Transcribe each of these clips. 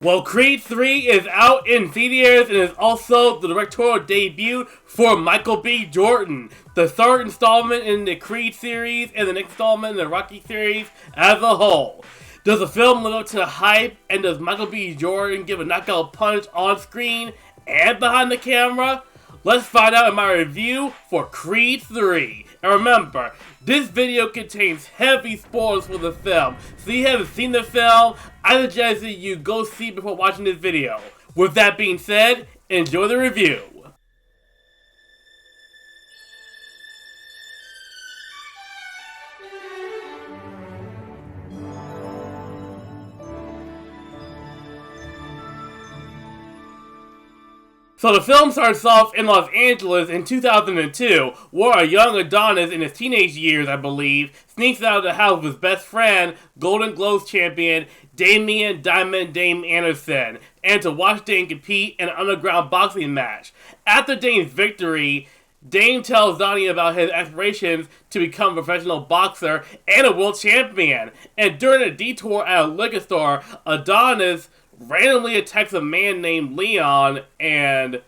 Well, Creed 3 is out in theaters and is also the directorial debut for Michael B. Jordan, the third installment in the Creed series and the next installment in the Rocky series as a whole. Does the film live up to the hype, and does Michael B. Jordan give a knockout punch on screen and behind the camera? Let's find out in my review for Creed 3. And remember, this video contains heavy spoilers for the film, so if you haven't seen the film, I suggest that you go see it before watching this video. With that being said, enjoy the review. So the film starts off in Los Angeles in 2002, where a young Adonis in his teenage years, I believe, sneaks out of the house with his best friend, Golden Globes champion Damian Diamond Dame Anderson, and to watch Dame compete in an underground boxing match. After Dame's victory, Dame tells Donnie about his aspirations to become a professional boxer and a world champion. And during a detour at a liquor store, Adonis randomly attacks a man named Leon, and,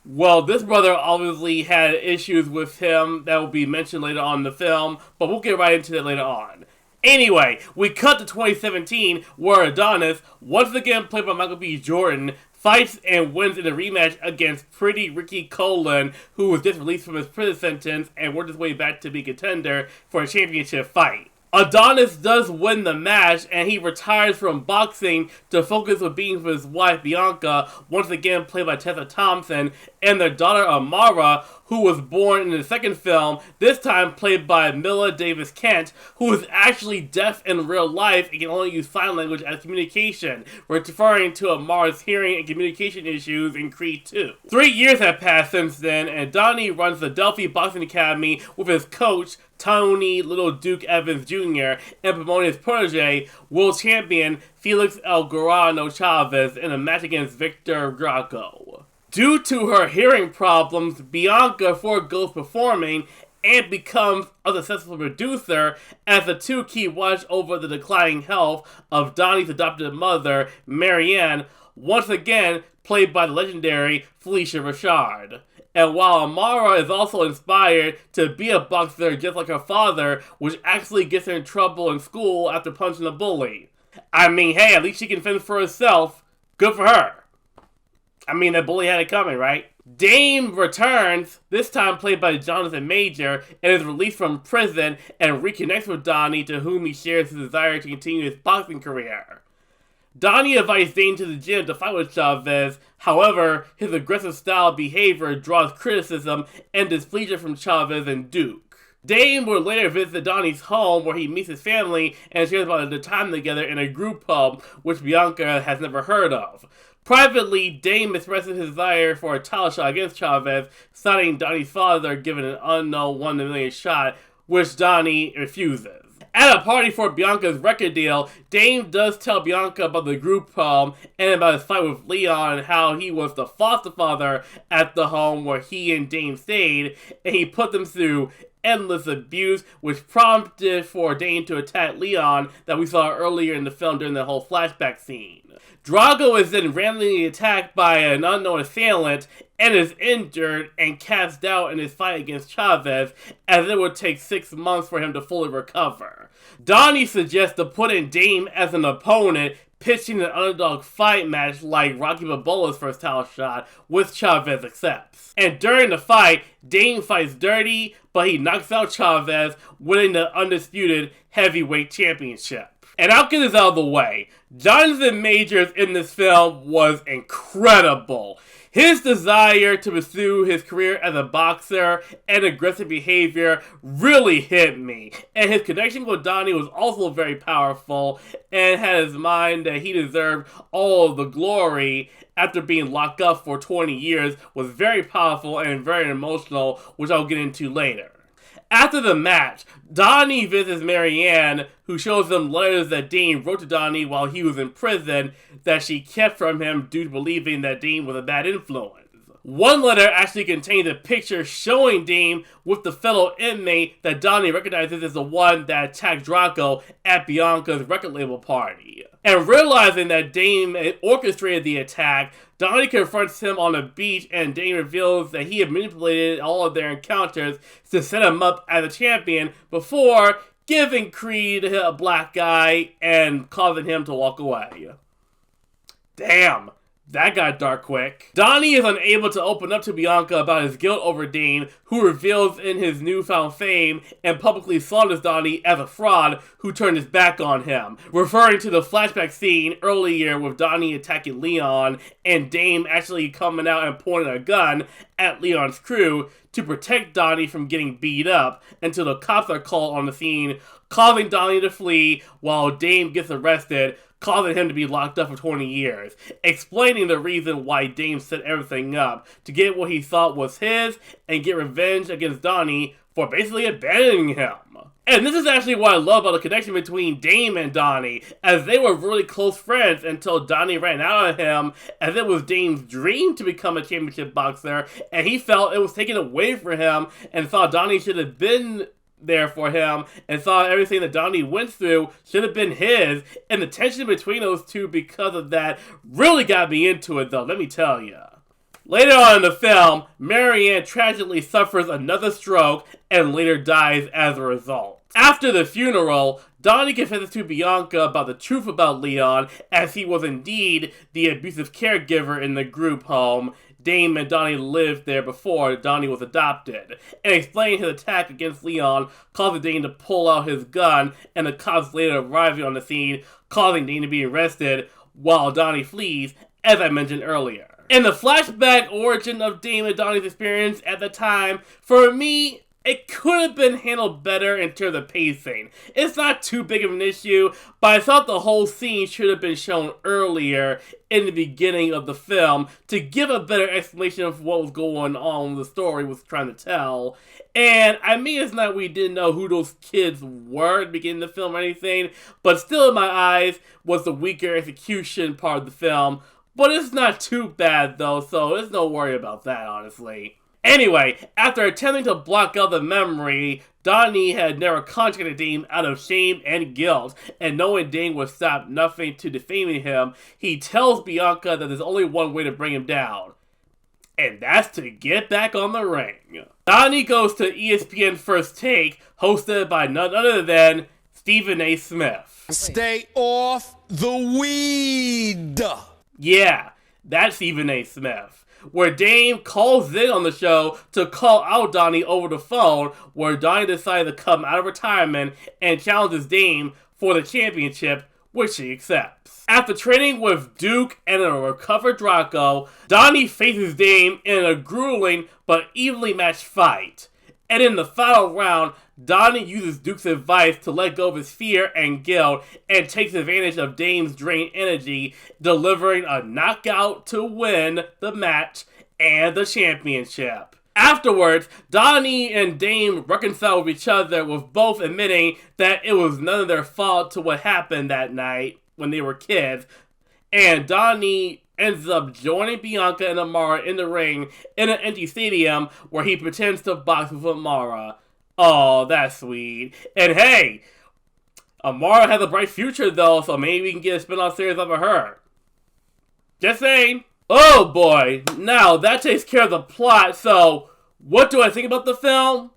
well, this brother obviously had issues with him that will be mentioned later on in the film, but we'll get right into that later on. Anyway, we cut to 2017, where Adonis, once again played by Michael B. Jordan, fights and wins in a rematch against Pretty Ricky Colon, who was just released from his prison sentence and worked his way back to be contender for a championship fight. Adonis does win the match, and he retires from boxing to focus on being with his wife Bianca, once again played by Tessa Thompson, and their daughter Amara, who was born in the second film, this time played by Mila Davis Kent, who is actually deaf in real life and can only use sign language as communication, referring to Amara's hearing and communication issues in Creed 2. 3 years have passed since then, and Donnie runs the Delphi Boxing Academy with his coach, Tony Little Duke Evans Jr., and promoting his protege, world champion Felix El Grano Chavez, in a match against Victor Graco. Due to her hearing problems, Bianca forgoes performing and becomes a successful producer, as the two keep watch over the declining health of Donnie's adopted mother, Marianne, once again played by the legendary Felicia Rashad. And while Amara is also inspired to be a boxer just like her father, which actually gets her in trouble in school after punching a bully. I mean, hey, at least she can fend for herself. Good for her. I mean, that bully had it coming, right? Dame returns, this time played by Jonathan Major, and is released from prison and reconnects with Donnie, to whom he shares his desire to continue his boxing career. Donnie invites Dame to the gym to fight with Chavez. However, his aggressive style of behavior draws criticism and displeasure from Chavez and Duke. Dame will later visit Donnie's home, where he meets his family and shares about their time together in a group home, which Bianca has never heard of. Privately, Dame expresses his desire for a title shot against Chavez, citing Donnie's father giving an unknown 1 in a million shot, which Donnie refuses. At a party for Bianca's record deal, Dame does tell Bianca about the group home and about his fight with Leon, and how he was the foster father at the home where he and Dame stayed, and he put them through endless abuse, which prompted for Dame to attack Leon that we saw earlier in the film during the whole flashback scene. Drago is then randomly attacked by an unknown assailant and is injured and cast out in his fight against Chavez, as it would take 6 months for him to fully recover. Donnie suggests to put in Dame as an opponent, pitching an underdog fight match like Rocky Balboa's first title shot, which Chavez accepts. And during the fight, Dame fights dirty, but he knocks out Chavez, winning the undisputed heavyweight championship. And I'll get this out of the way. Jonathan Majors in this film was incredible. His desire to pursue his career as a boxer and aggressive behavior really hit me. And his connection with Donnie was also very powerful, and had his mind that he deserved all of the glory after being locked up for 20 years was very powerful and very emotional, which I'll get into later. After the match, Donnie visits Marianne, who shows him letters that Dame wrote to Donnie while he was in prison that she kept from him due to believing that Dame was a bad influence. One letter actually contains a picture showing Dame with the fellow inmate that Donnie recognizes as the one that attacked Draco at Bianca's record label party. And realizing that Dame orchestrated the attack, Donnie confronts him on the beach, and Dame reveals that he had manipulated all of their encounters to set him up as a champion before giving Creed a black eye and causing him to walk away. Damn. That got dark quick. Donnie is unable to open up to Bianca about his guilt over Dame, who reveals in his newfound fame and publicly slanders Donnie as a fraud who turned his back on him, referring to the flashback scene earlier with Donnie attacking Leon and Dame actually coming out and pointing a gun at Leon's crew to protect Donnie from getting beat up until the cops are called on the scene, causing Donnie to flee while Dame gets arrested, causing him to be locked up for 20 years, explaining the reason why Dame set everything up to get what he thought was his and get revenge against Donnie for basically abandoning him. And this is actually what I love about the connection between Dame and Donnie, as they were really close friends until Donnie ran out of him, as it was Dame's dream to become a championship boxer, and he felt it was taken away from him and thought Donnie should have been there for him and thought everything that Donnie went through should have been his, and the tension between those two because of that really got me into it though, let me tell you. Later on in the film, Marianne tragically suffers another stroke and later dies as a result. After the funeral, Donnie confesses to Bianca about the truth about Leon, as he was indeed the abusive caregiver in the group home Dame and Donnie lived there before Donnie was adopted, and explaining his attack against Leon, causing Dame to pull out his gun, and the cops later arriving on the scene, causing Dame to be arrested while Donnie flees, as I mentioned earlier. And the flashback origin of Dame and Donnie's experience at the time, for me, it could have been handled better in terms of pacing. It's not too big of an issue, but I thought the whole scene should have been shown earlier in the beginning of the film to give a better explanation of what was going on, the story was trying to tell. And I mean, it's not we didn't know who those kids were at the beginning of the film or anything, but still in my eyes was the weaker execution part of the film. But it's not too bad though, so there's no worry about that, honestly. Anyway, after attempting to block out the memory, Donnie had never contacted Dame out of shame and guilt, and knowing Dame would stop nothing to defaming him, he tells Bianca that there's only one way to bring him down, and that's to get back on the ring. Donnie goes to ESPN First Take, hosted by none other than Stephen A. Smith. Stay off the weed! Yeah, that's Stephen A. Smith, where Dame calls in on the show to call out Donnie over the phone, where Donnie decided to come out of retirement and challenges Dame for the championship, which she accepts. After training with Duke and a recovered Draco, Donnie faces Dame in a grueling but evenly matched fight. And in the final round, Donnie uses Duke's advice to let go of his fear and guilt and takes advantage of Dame's drained energy, delivering a knockout to win the match and the championship. Afterwards, Donnie and Dame reconcile with each other, with both admitting that it was none of their fault to what happened that night when they were kids, and Donnie ends up joining Bianca and Amara in the ring in an empty stadium where he pretends to box with Amara. Oh, that's sweet. And hey, Amara has a bright future though, so maybe we can get a spin-off series of her. Just saying. Oh boy, now that takes care of the plot, so what do I think about the film?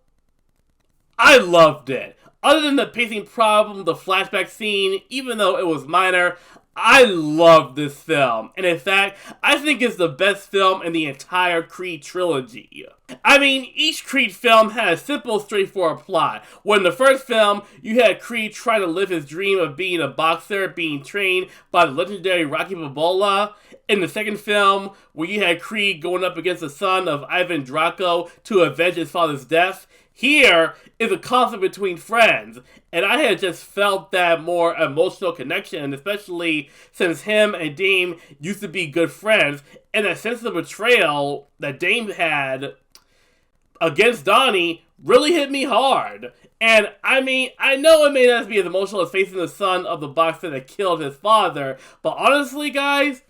I loved it. Other than the pacing problem, the flashback scene, even though it was minor, I love this film, and in fact, I think it's the best film in the entire Creed trilogy. I mean, each Creed film had a simple, straightforward plot. When in the first film, you had Creed trying to live his dream of being a boxer, being trained by the legendary Rocky Balboa. In the second film, where you had Creed going up against the son of Ivan Draco to avenge his father's death. Here is a conflict between friends, and I had just felt that more emotional connection, especially since him and Dame used to be good friends, and that sense of betrayal that Dame had against Donnie really hit me hard. And I mean, I know it may not be as emotional as facing the son of the boxer that killed his father, but honestly, guys,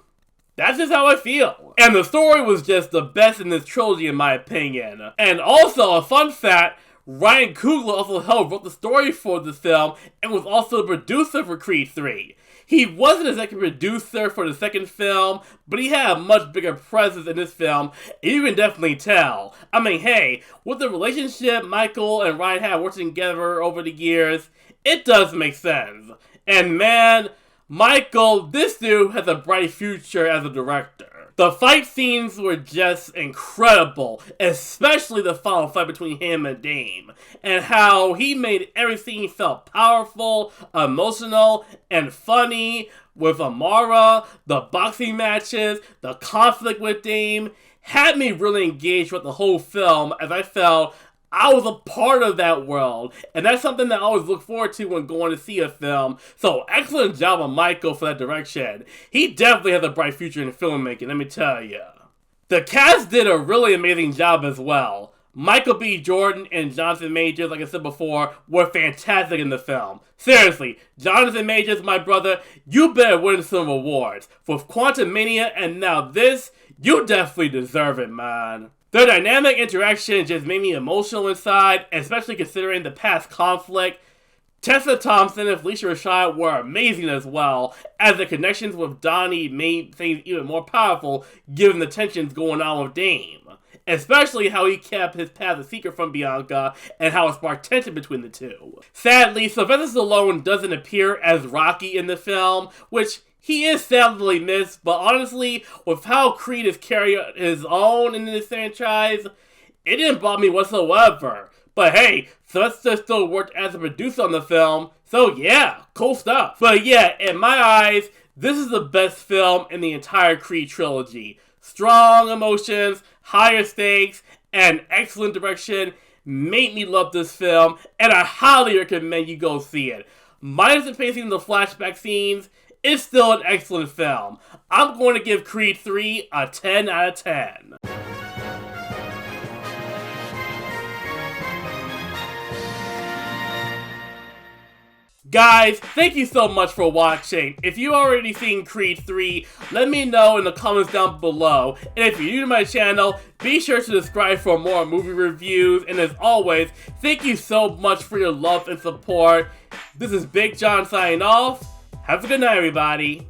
That's just how I feel. And the story was just the best in this trilogy in my opinion. And also, a fun fact, Ryan Coogler also helped wrote the story for this film and was also the producer for Creed 3. He wasn't an executive producer for the second film, but he had a much bigger presence in this film, and you can definitely tell. I mean, hey, with the relationship Michael and Ryan had working together over the years, it does make sense. And man, Michael, this dude has a bright future as a director. The fight scenes were just incredible, especially the final fight between him and Dame, and how he made everything felt powerful, emotional, and funny with Amara, the boxing matches, the conflict with Dame, had me really engaged with the whole film as I felt I was a part of that world, and that's something that I always look forward to when going to see a film. So excellent job on Michael for that direction. He definitely has a bright future in filmmaking, let me tell you. The cast did a really amazing job as well. Michael B. Jordan and Jonathan Majors, like I said before, were fantastic in the film. Seriously, Jonathan Majors, my brother, you better win some awards. For Quantumania and now this, you definitely deserve it, man. Their dynamic interaction just made me emotional inside, especially considering the past conflict. Tessa Thompson and Felicia Rashad were amazing as well, as the connections with Donnie made things even more powerful given the tensions going on with Dame. Especially how he kept his past a secret from Bianca, and how it sparked tension between the two. Sadly, Sylvester Stallone doesn't appear as Rocky in the film, which he is sadly missed, but honestly, with how Creed is carrying his own in this franchise, it didn't bother me whatsoever. But hey, Sylvester still worked as a producer on the film, so yeah, cool stuff. But yeah, in my eyes, this is the best film in the entire Creed trilogy. Strong emotions, higher stakes, and excellent direction made me love this film, and I highly recommend you go see it. Minus the pacing of the flashback scenes, it's still an excellent film. I'm going to give Creed 3 a 10 out of 10. Guys, thank you so much for watching. If you already seen Creed 3, let me know in the comments down below. And if you're new to my channel, be sure to subscribe for more movie reviews. And as always, thank you so much for your love and support. This is Big John signing off. Have a good night, everybody.